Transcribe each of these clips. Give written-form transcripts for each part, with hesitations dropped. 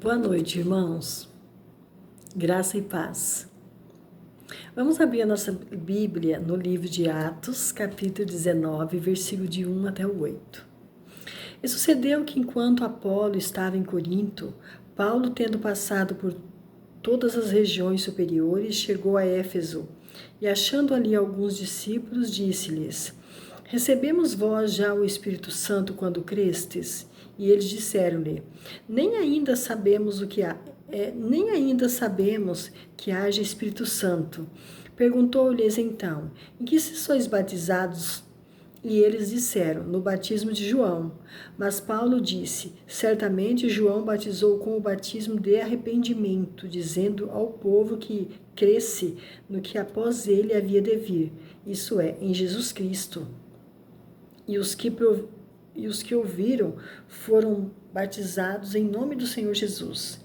Boa noite, irmãos. Graça e paz. Vamos abrir a nossa Bíblia no livro de Atos, capítulo 19, versículo de 1 até o 8. E sucedeu que, enquanto Apolo estava em Corinto, Paulo, tendo passado por todas as regiões superiores, chegou a Éfeso e, achando ali alguns discípulos, disse-lhes: Recebemos vós já o Espírito Santo quando crestes? E eles disseram-lhe: Nem ainda sabemos que haja Espírito Santo. Perguntou-lhes então: Em que se sois batizados? E eles disseram: No batismo de João. Mas Paulo disse: Certamente João batizou com o batismo de arrependimento, dizendo ao povo que cresce no que após ele havia de vir, isso é, em Jesus Cristo. E os que ouviram foram batizados em nome do Senhor Jesus.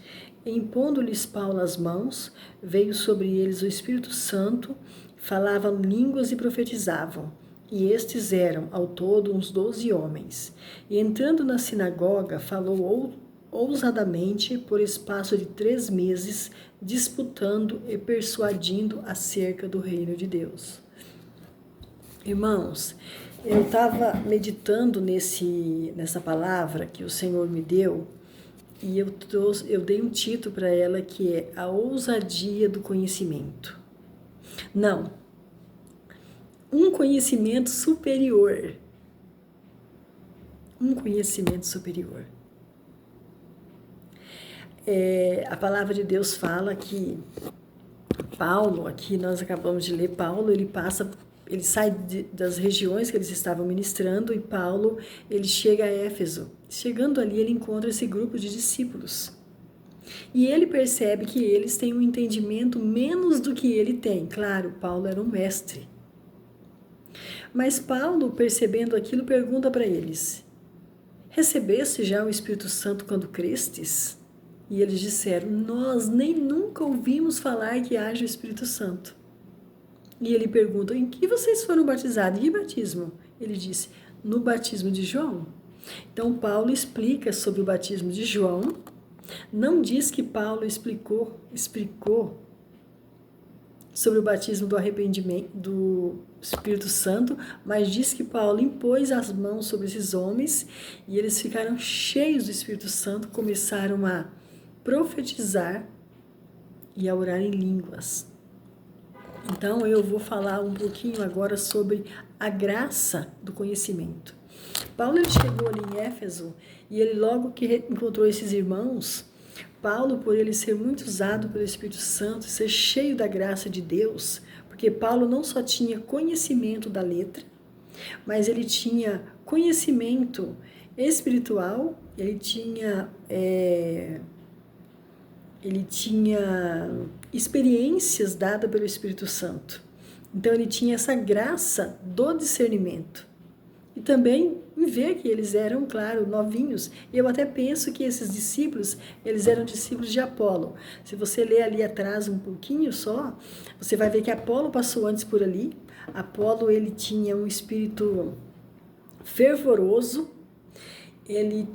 E, impondo-lhes Paulo as mãos, veio sobre eles o Espírito Santo, falavam línguas e profetizavam. E estes eram, ao todo, uns 12 homens. E entrando na sinagoga, falou ousadamente por espaço de 3 meses, disputando e persuadindo acerca do reino de Deus. Irmãos, eu estava meditando nessa palavra que o Senhor me deu e eu dei um título para ela que é A Ousadia do Conhecimento. Não, um conhecimento superior. Um conhecimento superior. A palavra de Deus fala que Paulo, aqui nós acabamos de ler, Paulo, ele sai das regiões que eles estavam ministrando e Paulo, ele chega a Éfeso. Chegando ali, ele encontra esse grupo de discípulos. E ele percebe que eles têm um entendimento menos do que ele tem. Claro, Paulo era um mestre. Mas Paulo, percebendo aquilo, pergunta para eles: Recebeste já o Espírito Santo quando crestes? E eles disseram: Nós nem nunca ouvimos falar que haja o Espírito Santo. E ele pergunta: Em que vocês foram batizados? Que batismo? Ele disse: No batismo de João. Então Paulo explica sobre o batismo de João. Não diz que Paulo explicou sobre o batismo do arrependimento do Espírito Santo, mas diz que Paulo impôs as mãos sobre esses homens e eles ficaram cheios do Espírito Santo, começaram a profetizar e a orar em línguas. Então eu vou falar um pouquinho agora sobre a graça do conhecimento. Paulo ele chegou ali em Éfeso e ele logo que encontrou esses irmãos, Paulo, por ele ser muito usado pelo Espírito Santo, ser cheio da graça de Deus, porque Paulo não só tinha conhecimento da letra, mas ele tinha conhecimento espiritual, ele tinha experiências dadas pelo Espírito Santo. Então ele tinha essa graça do discernimento. E também em ver que eles eram, claro, novinhos. E eu até penso que esses discípulos, eles eram discípulos de Apolo. Se você ler ali atrás um pouquinho só, você vai ver que Apolo passou antes por ali. Apolo, ele tinha um espírito fervoroso. Ele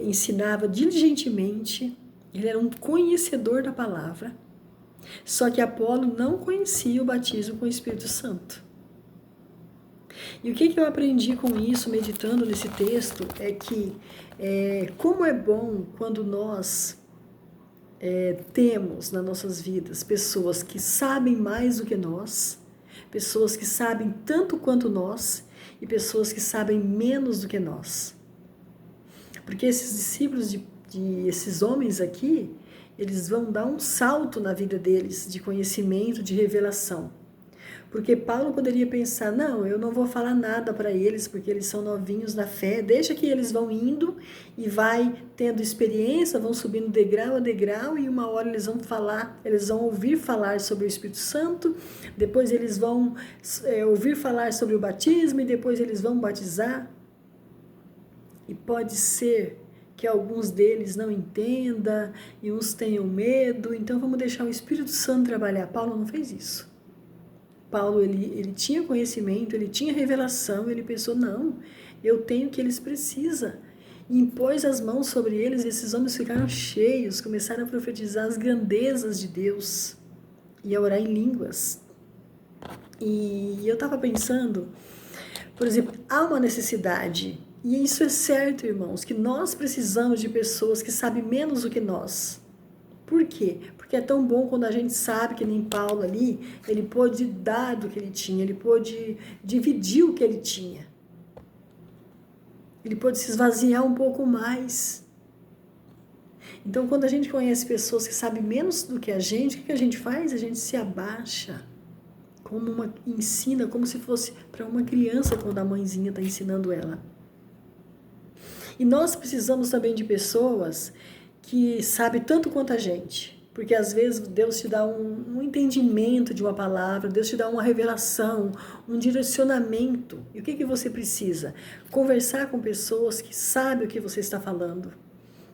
ensinava diligentemente. Ele era um conhecedor da palavra. Só que Apolo não conhecia o batismo com o Espírito Santo. E o que eu aprendi com isso, meditando nesse texto, é que como é bom quando nós temos nas nossas vidas pessoas que sabem mais do que nós, pessoas que sabem tanto quanto nós e pessoas que sabem menos do que nós. Porque esses discípulos esses homens aqui, eles vão dar um salto na vida deles de conhecimento, de revelação. Porque Paulo poderia pensar, não, eu não vou falar nada para eles, porque eles são novinhos na fé, deixa que eles vão indo e vai tendo experiência, vão subindo degrau a degrau e uma hora eles vão ouvir falar sobre o Espírito Santo, depois eles vão ouvir falar sobre o batismo e depois eles vão batizar. E pode ser que alguns deles não entendam e uns tenham medo, então vamos deixar o Espírito Santo trabalhar. Paulo não fez isso. Paulo, ele tinha conhecimento, ele tinha revelação, ele pensou, não, eu tenho o que eles precisam. e impôs as mãos sobre eles, e esses homens ficaram cheios, começaram a profetizar as grandezas de Deus e a orar em línguas. E eu estava pensando, por exemplo, há uma necessidade, e isso é certo, irmãos, que nós precisamos de pessoas que sabem menos do que nós. Por quê? Porque é tão bom quando a gente sabe que nem Paulo ali, ele pôde dar do que ele tinha, ele pôde dividir o que ele tinha. Ele pôde se esvaziar um pouco mais. Então, quando a gente conhece pessoas que sabem menos do que a gente, o que a gente faz? A gente se abaixa, ensina como se fosse para uma criança quando a mãezinha está ensinando ela. E nós precisamos também de pessoas que sabem tanto quanto a gente. Porque às vezes Deus te dá um entendimento de uma palavra, Deus te dá uma revelação, um direcionamento. E o que você precisa? Conversar com pessoas que sabem o que você está falando.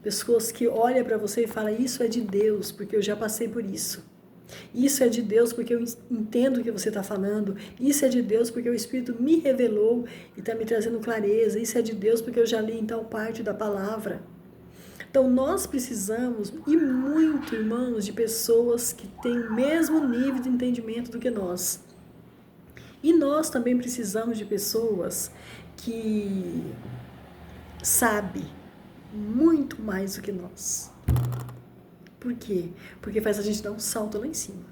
Pessoas que olham para você e falam, isso é de Deus, porque eu já passei por isso. Isso é de Deus porque eu entendo o que você está falando. Isso é de Deus porque o Espírito me revelou e está me trazendo clareza. Isso é de Deus porque eu já li em tal parte da palavra. Então, nós precisamos, e muito, irmãos, de pessoas que têm o mesmo nível de entendimento do que nós. E nós também precisamos de pessoas que sabem muito mais do que nós. Por quê? Porque faz a gente dar um salto lá em cima.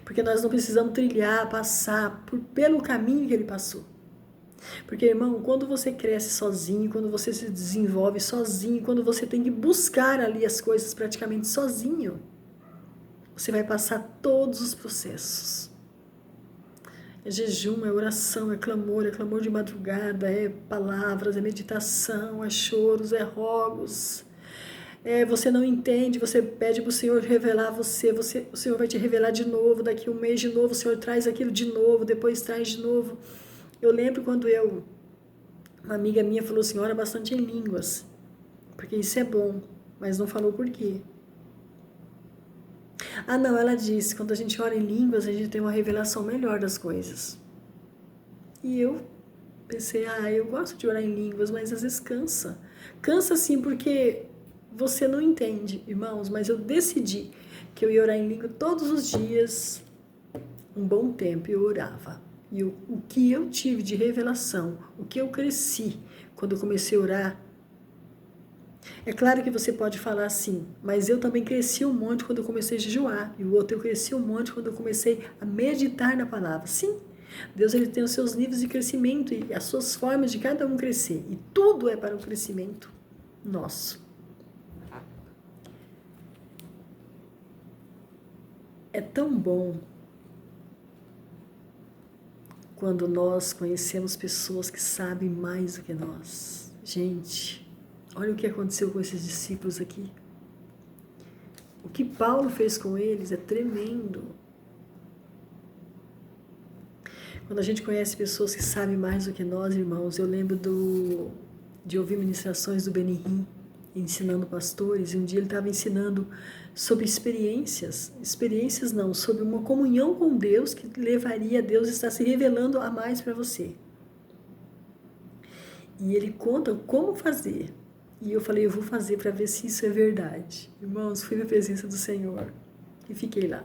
Porque nós não precisamos trilhar, passar pelo caminho que ele passou. Porque, irmão, quando você cresce sozinho, quando você se desenvolve sozinho, quando você tem que buscar ali as coisas praticamente sozinho, você vai passar todos os processos. É jejum, é oração, é clamor de madrugada, é palavras, é meditação, é choros, é rogos. Você não entende, você pede para o Senhor revelar o Senhor vai te revelar de novo, daqui um mês de novo, o Senhor traz aquilo de novo, depois traz de novo. Eu lembro quando uma amiga minha falou assim, ora bastante em línguas, porque isso é bom, mas não falou por quê. Ah, não, ela disse, quando a gente ora em línguas, a gente tem uma revelação melhor das coisas. E eu pensei, eu gosto de orar em línguas, mas às vezes cansa. Cansa sim, porque você não entende, irmãos, mas eu decidi que eu ia orar em língua todos os dias, um bom tempo, eu orava. E o que eu tive de revelação, o que eu cresci quando eu comecei a orar. É claro que você pode falar assim, mas eu também cresci um monte quando eu comecei a jejuar. E o outro eu cresci um monte quando eu comecei a meditar na palavra. Sim, Deus ele tem os seus níveis de crescimento e as suas formas de cada um crescer. E tudo é para o crescimento nosso. É tão bom quando nós conhecemos pessoas que sabem mais do que nós. Gente, olha o que aconteceu com esses discípulos aqui. O que Paulo fez com eles é tremendo. Quando a gente conhece pessoas que sabem mais do que nós, irmãos, eu lembro de ouvir ministrações do Benihim, ensinando pastores, e um dia ele estava ensinando sobre experiências não, sobre uma comunhão com Deus que levaria a Deus a estar se revelando a mais para você. E ele conta como fazer. E eu falei, eu vou fazer para ver se isso é verdade. Irmãos, fui na presença do Senhor e fiquei lá.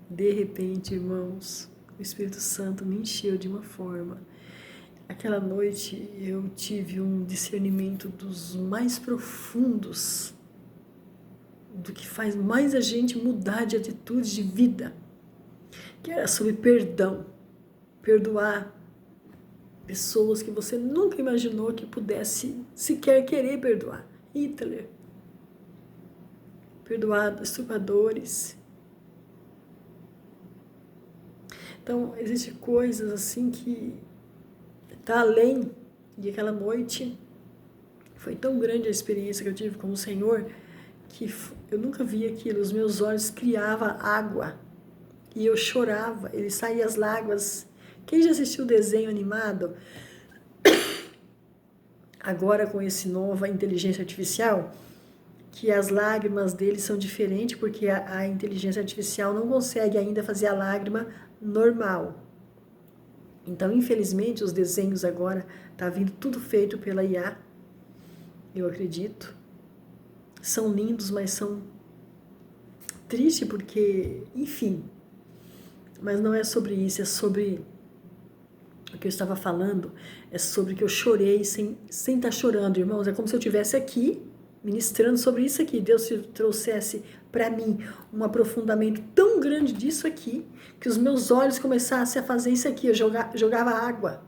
De repente, irmãos, o Espírito Santo me encheu de uma forma. Aquela noite eu tive um discernimento dos mais profundos, do que faz mais a gente mudar de atitude de vida, que era sobre perdão, perdoar pessoas que você nunca imaginou que pudesse sequer querer perdoar. Hitler, perdoar estupradores. Então, existem coisas assim que está além. E aquela noite foi tão grande a experiência que eu tive com o Senhor que eu nunca vi aquilo. Os meus olhos criavam água e eu chorava, ele saía as lágrimas. Quem já assistiu o desenho animado, agora com esse nova inteligência artificial, que as lágrimas dele são diferentes porque a inteligência artificial não consegue ainda fazer a lágrima normal. Então, infelizmente, os desenhos agora tá vindo tudo feito pela IA, eu acredito. São lindos, mas são tristes porque, enfim. Mas não é sobre isso, é sobre o que eu estava falando, é sobre que eu chorei sem estar chorando, irmãos. É como se eu estivesse aqui, ministrando sobre isso aqui. Deus trouxesse para mim um aprofundamento tão grande disso aqui, que os meus olhos começassem a fazer isso aqui. Eu jogava água.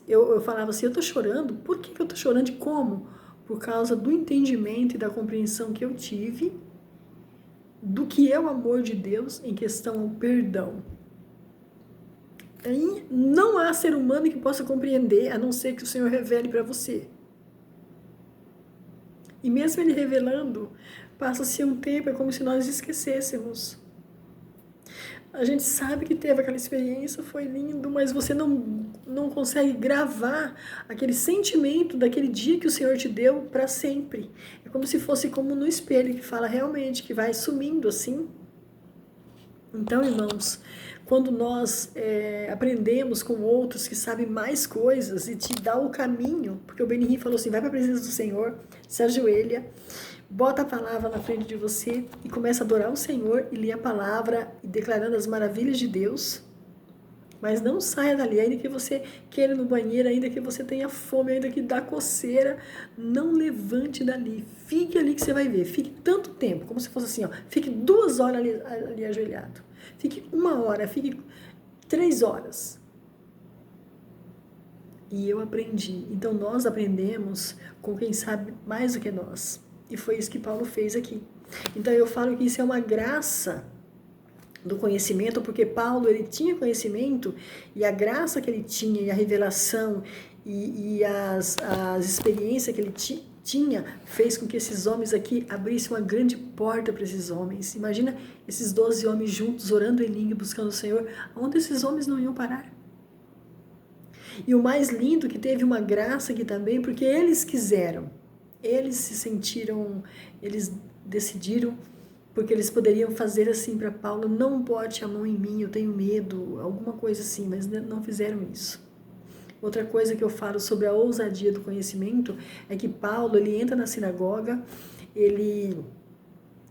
Eu falava assim, eu estou chorando? Por que eu estou chorando e como? Por causa do entendimento e da compreensão que eu tive do que é o amor de Deus em questão ao perdão. Aí não há ser humano que possa compreender, a não ser que o Senhor revele para você. E mesmo Ele revelando, passa-se um tempo, é como se nós esquecêssemos. A gente sabe que teve aquela experiência, foi lindo, mas você não consegue gravar aquele sentimento daquele dia que o Senhor te deu para sempre. É como se fosse como no espelho, que fala realmente, que vai sumindo assim. Então, irmãos, quando nós aprendemos com outros que sabem mais coisas e te dá o caminho, porque o Benihim falou assim, vai para a presença do Senhor, se ajoelha, bota a palavra na frente de você e começa a adorar o Senhor e ler a palavra, declarando as maravilhas de Deus. Mas não saia dali, ainda que você queira ir no banheiro, ainda que você tenha fome, ainda que dá coceira, não levante dali. Fique ali que você vai ver. Fique tanto tempo, como se fosse assim, ó, fique 2 horas ali ajoelhado. Fique 1 hora, fique 3 horas. E eu aprendi. Então nós aprendemos com quem sabe mais do que nós. E foi isso que Paulo fez aqui. Então eu falo que isso é uma graça do conhecimento, porque Paulo ele tinha conhecimento e a graça que ele tinha e a revelação e as experiências que ele tinha fez com que esses homens aqui abrissem uma grande porta para esses homens. Imagina esses 12 homens juntos orando em língua, buscando o Senhor, onde esses homens não iam parar. E o mais lindo que teve uma graça aqui também, porque eles quiseram, eles se sentiram, eles decidiram, porque eles poderiam fazer assim para Paulo, não bote a mão em mim, eu tenho medo, alguma coisa assim, mas não fizeram isso. Outra coisa que eu falo sobre a ousadia do conhecimento é que Paulo, ele entra na sinagoga, ele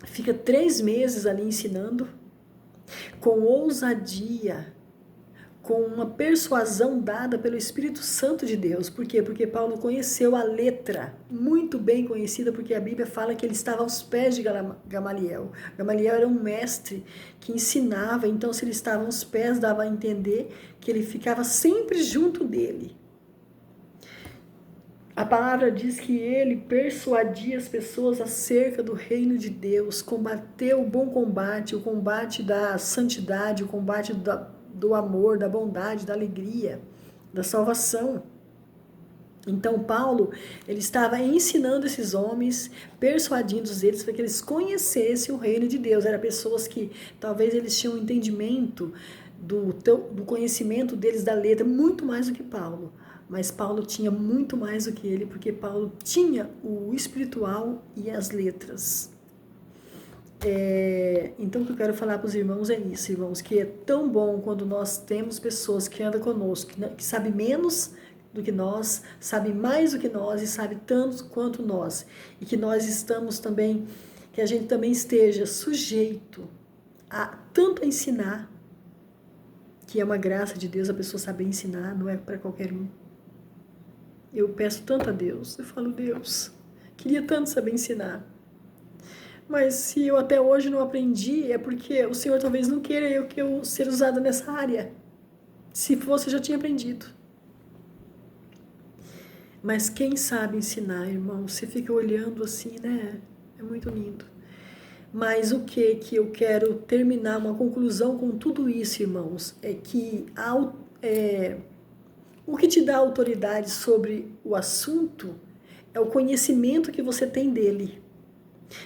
fica 3 meses ali ensinando, com ousadia, com uma persuasão dada pelo Espírito Santo de Deus. Por quê? Porque Paulo conheceu a letra, muito bem conhecida, porque a Bíblia fala que ele estava aos pés de Gamaliel. Gamaliel era um mestre que ensinava, então se ele estava aos pés, dava a entender que ele ficava sempre junto dele. A palavra diz que ele persuadia as pessoas acerca do reino de Deus, combateu o bom combate, o combate da santidade, o combate do amor, da bondade, da alegria, da salvação. Então Paulo, ele estava ensinando esses homens, persuadindo eles para que eles conhecessem o reino de Deus. Eram pessoas que talvez eles tinham um entendimento do conhecimento deles da letra muito mais do que Paulo. Mas Paulo tinha muito mais do que ele, porque Paulo tinha o espiritual e as letras. Então o que eu quero falar para os irmãos é isso, irmãos, que é tão bom quando nós temos pessoas que andam conosco, que sabem menos do que nós, sabem mais do que nós e sabem tanto quanto nós. E que nós estamos também, que a gente também esteja sujeito a tanto a ensinar, que é uma graça de Deus a pessoa saber ensinar, não é para qualquer um. Eu peço tanto a Deus, eu falo, Deus, queria tanto saber ensinar. Mas se eu até hoje não aprendi, é porque o Senhor talvez não queira eu ser usada nessa área. Se fosse, eu já tinha aprendido. Mas quem sabe ensinar, irmão? Você fica olhando assim, né? É muito lindo. Mas o que eu quero terminar, uma conclusão com tudo isso, irmãos, é que o que te dá autoridade sobre o assunto é o conhecimento que você tem dele.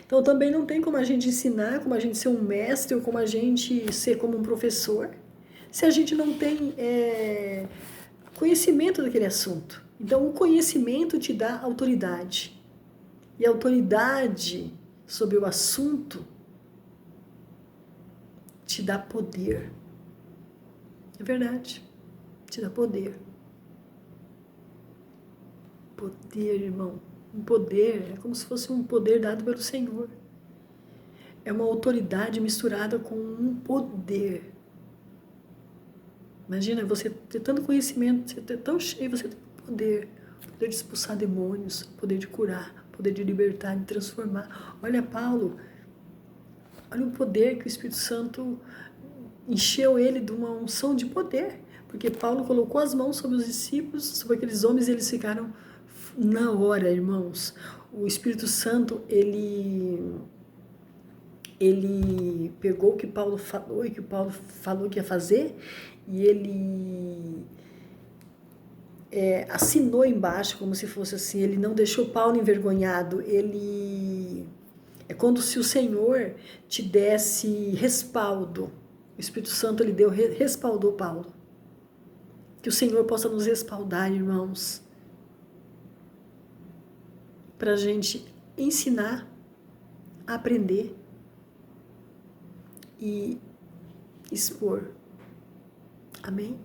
Então também não tem como a gente ensinar, como a gente ser um mestre ou como a gente ser como um professor, se a gente não tem conhecimento daquele assunto. Então o conhecimento te dá autoridade. E a autoridade sobre o assunto te dá poder. É verdade. te dá poder. Poder, irmão. Um poder é como se fosse um poder dado pelo Senhor. É uma autoridade misturada com um poder. Imagina você ter tanto conhecimento, você ter tão cheio, você ter poder. Poder de expulsar demônios, poder de curar, poder de libertar, de transformar. Olha Paulo, olha o poder que o Espírito Santo encheu ele de uma unção de poder. Porque Paulo colocou as mãos sobre os discípulos, sobre aqueles homens, e eles ficaram na hora, irmãos. O Espírito Santo, ele pegou o que Paulo falou e que o Paulo falou que ia fazer, e ele assinou embaixo, como se fosse assim, ele não deixou Paulo envergonhado, é como se o Senhor te desse respaldo. O Espírito Santo, ele respaldou Paulo. Que o Senhor possa nos respaldar, irmãos, para a gente ensinar, aprender e expor. Amém?